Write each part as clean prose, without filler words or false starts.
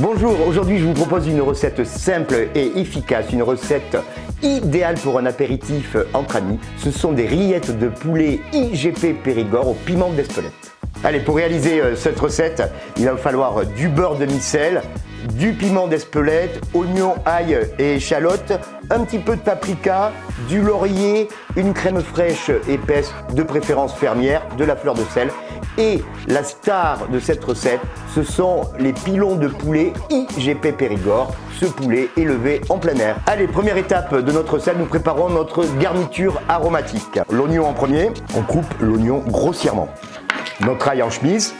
Bonjour, aujourd'hui je vous propose une recette simple et efficace, une recette idéale pour un apéritif entre amis. Ce sont des rillettes de poulet IGP Périgord au piment d'Espelette. Allez, pour réaliser cette recette, il va falloir du beurre de micelle, du piment d'Espelette, oignons, ail et échalotes, un petit peu de paprika, du laurier, une crème fraîche épaisse, de préférence fermière, de la fleur de sel. Et la star de cette recette, ce sont les pilons de poulet IGP Périgord, ce poulet élevé en plein air. Allez, première étape de notre recette, nous préparons notre garniture aromatique. L'oignon en premier, on coupe l'oignon grossièrement. Notre ail en chemise.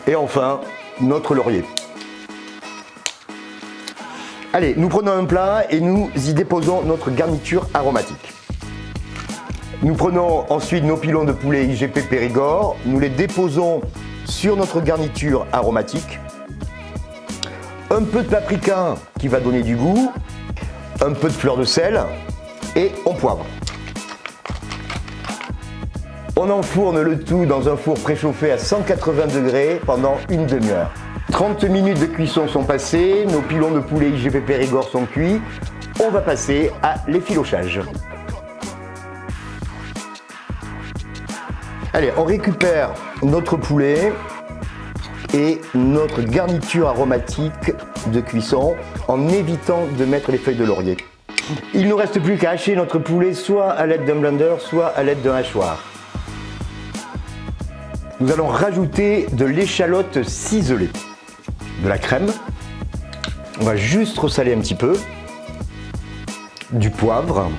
Et enfin, notre laurier. Allez, nous prenons un plat et nous y déposons notre garniture aromatique. Nous prenons ensuite nos pilons de poulet IGP Périgord, nous les déposons sur notre garniture aromatique. Un peu de paprika qui va donner du goût, un peu de fleur de sel et on poivre. On enfourne le tout dans un four préchauffé à 180 degrés pendant une demi-heure. 30 minutes de cuisson sont passées, nos pilons de poulet IGP Périgord sont cuits. On va passer à l'effilochage. Allez, on récupère notre poulet et notre garniture aromatique de cuisson en évitant de mettre les feuilles de laurier. Il ne nous reste plus qu'à hacher notre poulet soit à l'aide d'un blender, soit à l'aide d'un hachoir. Nous allons rajouter de l'échalote ciselée, de la crème, on va juste ressaler un petit peu, du poivre,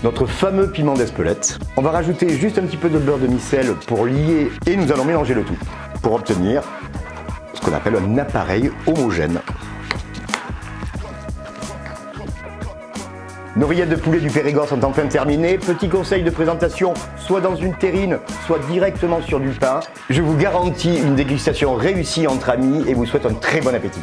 notre fameux piment d'Espelette. On va rajouter juste un petit peu de beurre de micelle pour lier et nous allons mélanger le tout pour obtenir ce qu'on appelle un appareil homogène. Nos rillettes de poulet du Périgord sont enfin terminées. Petit conseil de présentation, soit dans une terrine, soit directement sur du pain. Je vous garantis une dégustation réussie entre amis et vous souhaite un très bon appétit.